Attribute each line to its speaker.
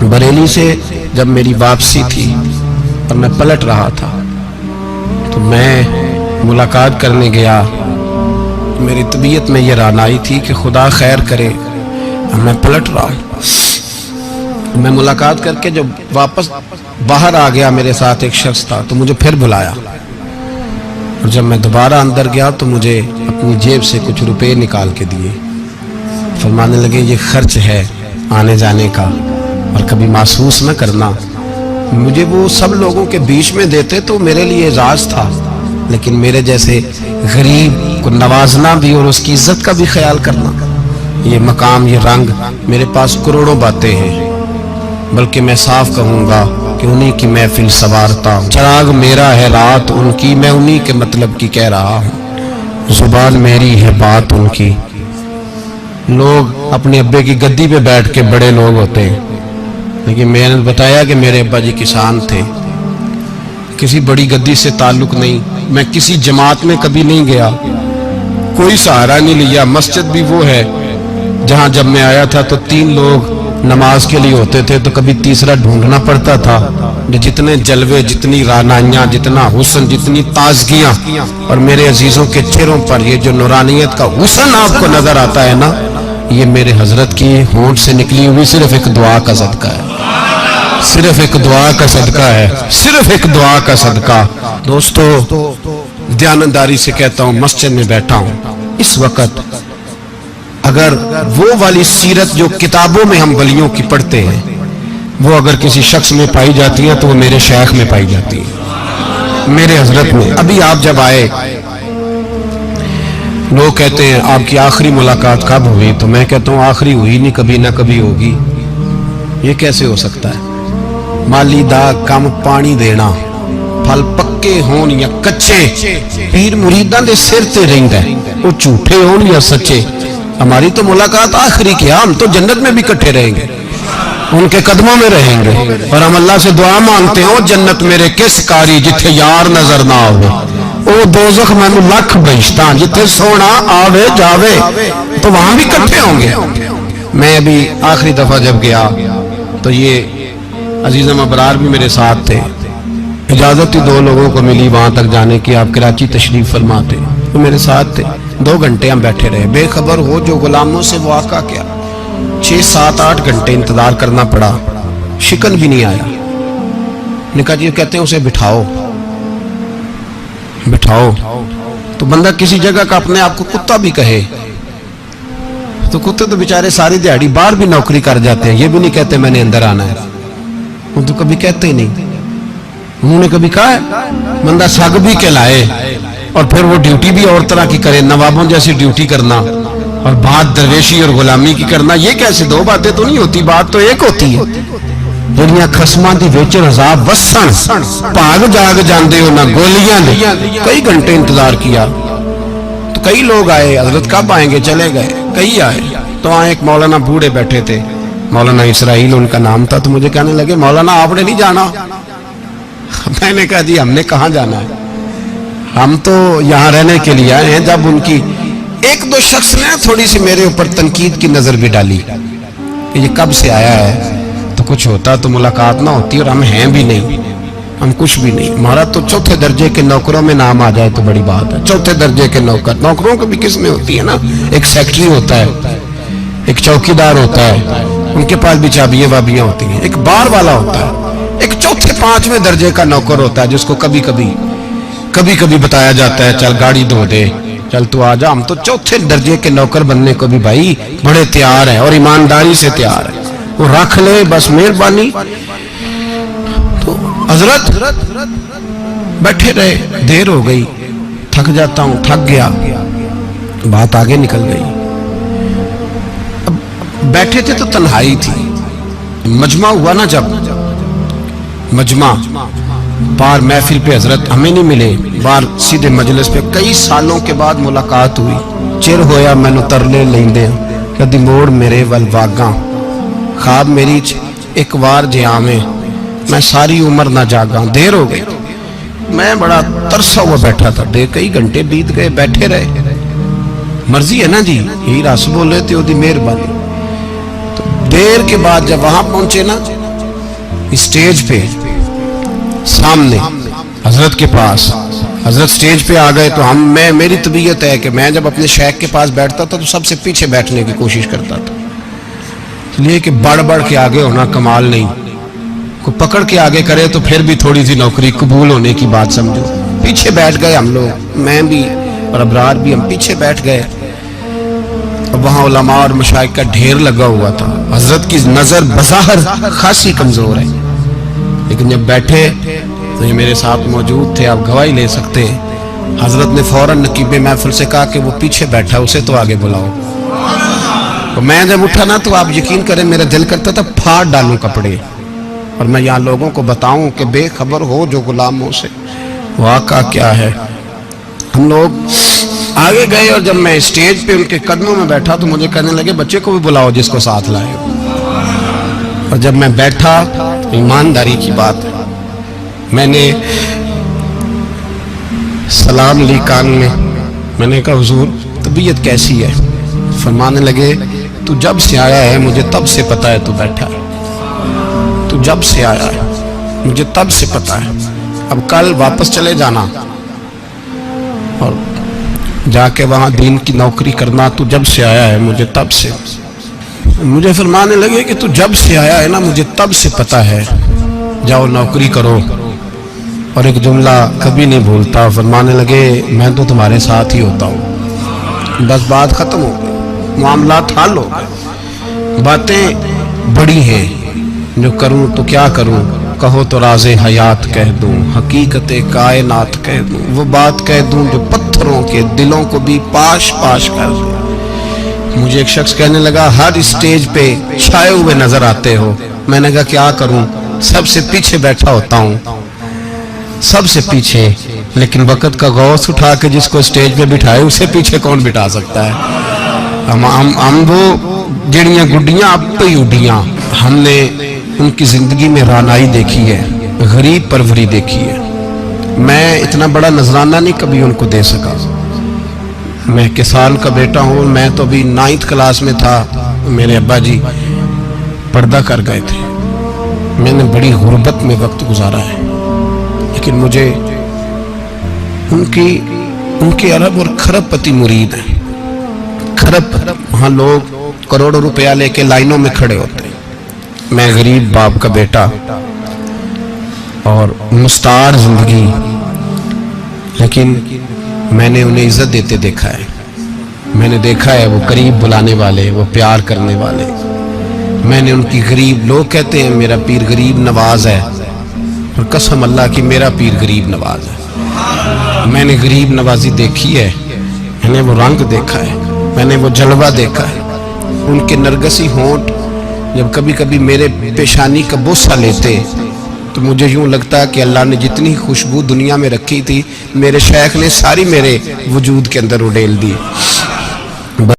Speaker 1: बरेली से जब मेरी वापसी थी और मैं पलट रहा था तो मैं मुलाकात करने गया। मेरी तबीयत में ये रानाई थी कि खुदा खैर करे, मैं पलट रहा हूँ। मैं मुलाकात करके जब वापस बाहर आ गया, मेरे साथ एक शख्स था तो मुझे फिर बुलाया, और जब मैं दोबारा अंदर गया तो मुझे अपनी जेब से कुछ रुपए निकाल के दिए। फरमाने लगे ये खर्च है आने जाने का, और कभी महसूस न करना। मुझे वो सब लोगों के बीच में देते तो मेरे लिए एजाज था, लेकिन मेरे जैसे गरीब को नवाजना भी और उसकी इज्जत का भी ख्याल करना, ये मकाम, ये रंग, मेरे पास करोड़ों बातें हैं, बल्कि मैं साफ कहूँगा कि उन्हीं की महफिल सवारता हूँ। चिराग मेरा है रात उनकी, मैं उन्हीं के मतलब की कह रहा हूँ। जुबान मेरी है बात उनकी। लोग अपने अब्बे की गद्दी पे बैठ के बड़े लोग होते हैं, लेकिन मैंने बताया कि मेरे अब्बा जी किसान थे, किसी बड़ी गद्दी से ताल्लुक नहीं। मैं किसी जमात में कभी नहीं गया, कोई सहारा नहीं लिया। मस्जिद भी वो है जहां जब मैं आया था तो 3 लोग नमाज के लिए होते थे, तो कभी तीसरा ढूंढना पड़ता था। जितने जलवे, जितनी रानाइयाँ, जितना हुस्न, जितनी ताजगियाँ, और मेरे अजीजों के चेहरों पर ये जो नूरानियत का हुस्न आपको नजर आता है ना, ये मेरे हजरत की होंठ से निकली हुई सिर्फ एक दुआ का सदका है, सिर्फ एक दुआ का सदका है, सिर्फ एक दुआ का सदका। दोस्तों, ध्यानदारी से कहता हूँ, मस्जिद में बैठा हूँ इस वक्त, अगर वो वाली सीरत जो किताबों में हम वलियों की पढ़ते हैं, वो अगर किसी शख्स में पाई जाती है तो वो मेरे शेख में पाई जाती है, मेरे हजरत में। अभी आप जब आए, लोग कहते हैं आपकी आखिरी मुलाकात कब हुई, तो मैं कहता हूँ आखिरी हुई नहीं, कभी ना कभी होगी। ये कैसे हो सकता है? माली दा कम पानी देना, फल पक्के होन या कच्चे, पीर मुरीदां दे सिर ते रहिंदा है, वो झूठे होन या सच्चे। हमारी तो मुलाकात आखिरी की, हम तो जन्नत में भी इकट्ठे रहेंगे, उनके कदमों में रहेंगे, और हम अल्लाह से दुआ मांगते हैं, ओ जन्नत मेरे किस कारी जिथे यार नजर ना आवे, ओ दोज़ख मैनू लख बहिश्तां जिथे सोना आवे जावे, तो वहां भी इकट्ठे होंगे। मैं अभी आखिरी दफा जब गया तो ये अजीज़म अबरार भी मेरे साथ थे। इजाजत ही 2 लोगों को मिली वहां तक जाने की, आप कराची तशरीफ फरमाते, तो मेरे साथ थे। 2 घंटे हम बैठे रहे, बेखबर हो जो गुलामों से वाक़ा क्या। 6, 7, 8 घंटे इंतजार करना पड़ा, शिकन भी नहीं आया। निकाह जी कहते हैं उसे बिठाओ बिठाओ, तो बंदा किसी जगह का अपने आप को कुत्ता भी कहे, तो कुत्ते तो बेचारे सारी दिहाड़ी बाहर भी नौकरी कर जाते हैं, ये भी नहीं कहते मैंने अंदर आना है, वो तो कभी कहते ही नहीं। उन्होंने कभी कहा है बंदा सग भी कहलाए और फिर वो ड्यूटी भी और तरह की करे, नवाबों जैसी ड्यूटी करना और बात दरवेशी और गुलामी की करना, ये कैसे? 2 बातें तो नहीं होती, बात तो एक होती है। ਜਿਹੜੀਆਂ ਖਸਮਾਂ ਦੀ ਵਿੱਚ ਰਜ਼ਾਬ ਵਸਣ, ਭਾਗ ਜਾਗ ਜਾਂਦੇ हो ना गोलियां दे। कई घंटे इंतजार किया तो कई लोग आए, हजरत कब आएंगे, चले गए। कई आए तो वहाँ एक मौलाना बूढ़े बैठे थे, मौलाना इसराइल उनका नाम था, तो मुझे कहने लगे मौलाना आपने नहीं जाना। मैंने कहा जी हमने कहाँ जाना है, हम तो यहाँ रहने के लिए आए हैं। जब उनकी 1-2 शख्स ने थोड़ी सी मेरे ऊपर तनकीद की नजर भी डाली कि ये कब से आया है, तो कुछ होता तो मुलाकात ना होती, और हम हैं भी नहीं, हम कुछ भी नहीं। हमारा तो 4थे दर्जे के नौकरों में नाम आ जाए तो बड़ी बात है। 4थे दर्जे के नौकर, नौकरों को भी किस में होती है ना, एक सेक्रेटरी होता है, एक चौकीदार होता है, उनके पास भी चाबियां वाबियां होती हैं, एक बार वाला होता है, एक 4थे 5वें दर्जे का नौकर होता है जिसको कभी कभी बताया जाता है चल गाड़ी धो दे, चल तू आ जा। हम तो 4थे दर्जे के नौकर बनने को भी भाई बड़े तैयार है और ईमानदारी से तैयार है, वो रख ले बस मेहरबानी। तो हजरत बैठे रहे, देर हो गई, थक जाता हूं, थक गया, बात आगे निकल गई। अब बैठे थे तो तन्हाई थी, मजमा हुआ ना, जब मजमा बाहर महफिल पे हजरत हमें नहीं मिले, बाहर सीधे मजलिस पे कई सालों के बाद मुलाकात हुई। चिर होया मैनू तरले लेंदे, कदी मोड़ मेरे वल वागा, ख्वाब मेरी एक बार जे आवे, मैं सारी उम्र ना जागा। देर हो गई, मैं बड़ा तरसा हुआ बैठा था, कई घंटे बीत गए, बैठे रहे। मर्जी है ना जी, यही रस बोले तो मेहरबानी। तो देर के बाद जब वहां पहुंचे ना, اسٹیج پہ سامنے حضرت کے پاس، حضرت سٹیج پہ آ گئے تو میری طبیعت ہے کہ میں جب اپنے شیخ کے پاس بیٹھتا تھا تو سب سے پیچھے بیٹھنے کی کوشش کرتا تھا، اس لیے کہ بڑھ بڑھ کے آگے ہونا کمال نہیں، کو پکڑ کے آگے کرے تو پھر بھی تھوڑی سی نوکری قبول ہونے کی بات سمجھو۔ پیچھے بیٹھ گئے ہم لوگ، میں بھی اور ابرار بھی، ہم پیچھے بیٹھ گئے۔ اب وہاں علماء اور مشائخ کا ڈھیر لگا ہوا تھا، حضرت کی نظر بظاہر خاصی کمزور ہے، لیکن جب بیٹھے تو یہ میرے ساتھ موجود تھے، آپ گواہی لے سکتے ہیں، حضرت نے فوراً نقیب محفل سے کہا کہ وہ پیچھے بیٹھا اسے تو آگے بلاؤ۔ تو میں جب اٹھا نا تو آپ یقین کریں میرا دل کرتا تھا پھاڑ ڈالوں کپڑے اور میں یہاں لوگوں کو بتاؤں کہ بے خبر ہو جو غلاموں سے واقعہ کیا ہے۔ ہم لوگ آگے گئے اور جب میں اسٹیج پہ ان کے قدموں میں بیٹھا تو مجھے کہنے لگے بچے کو بھی بلاؤ جس کو ساتھ لائے ہو۔ اور جب میں بیٹھا، ایمانداری کی بات ہے، میں نے سلام لی کان میں نے کہا حضور طبیعت کیسی ہے؟ فرمانے لگے تو جب سے آیا ہے مجھے تب سے پتا ہے تو بیٹھا ہے، تو جب سے آیا ہے مجھے تب سے پتا ہے، اب کل واپس چلے جانا اور جا کے وہاں دین کی نوکری کرنا، تو جب سے آیا ہے مجھے تب سے۔ مجھے فرمانے لگے کہ تو جب سے آیا ہے نا مجھے تب سے پتا ہے، جاؤ نوکری کرو۔ اور ایک جملہ کبھی نہیں بھولتا، فرمانے لگے میں تو تمہارے ساتھ ہی ہوتا ہوں۔ بس بات ختم ہو گئی، معاملات حل ہو گئے۔ باتیں بڑی ہیں، جو کروں تو کیا کروں، کہو تو راز حیات کہہ دوں، حقیقت کائنات کہہ دوں، وہ بات کہہ دوں جو پتھروں کے دلوں کو بھی پاش پاش کر دوں۔ مجھے ایک شخص کہنے لگا ہر اسٹیج پہ چھائے ہوئے نظر آتے ہو۔ میں نے کہا کیا کروں، سب سے پیچھے بیٹھا ہوتا ہوں، سب سے پیچھے، لیکن وقت کا غوث اٹھا کے جس کو اسٹیج پہ بٹھائے اسے پیچھے کون بٹھا سکتا ہے؟ ہم وہ جڑیاں گڈیاں اب تو ہی اڈیاں، ہم نے ان کی زندگی میں رانائی دیکھی ہے، غریب پروری دیکھی ہے۔ میں اتنا بڑا نذرانہ نہیں کبھی ان کو دے سکا، میں کسان کا بیٹا ہوں، میں تو ابھی 9th کلاس میں تھا، میرے ابا جی پردہ کر گئے تھے، میں نے بڑی غربت میں وقت گزارا ہے، لیکن مجھے ان کے ارب اور کھرب پتی مرید ہیں۔ کھرب وہاں لوگ کروڑوں روپیہ لے کے لائنوں میں کھڑے ہوتے ہیں، میں غریب باپ کا بیٹا اور مستعار زندگی، لیکن میں نے انہیں عزت دیتے دیکھا ہے، میں نے دیکھا ہے وہ قریب بلانے والے، وہ پیار کرنے والے۔ میں نے ان کی غریب، لوگ کہتے ہیں میرا پیر غریب نواز ہے، اور قسم اللہ کی میرا پیر غریب نواز ہے۔ میں نے غریب نوازی دیکھی ہے، میں نے وہ رنگ دیکھا ہے، میں نے وہ جلوہ دیکھا ہے۔ ان کے نرگسی ہونٹ جب کبھی کبھی میرے پیشانی کا بوسہ لیتے تو مجھے یوں لگتا کہ اللہ نے جتنی خوشبو دنیا میں رکھی تھی میرے شیخ نے ساری میرے وجود کے اندر اڈیل دی۔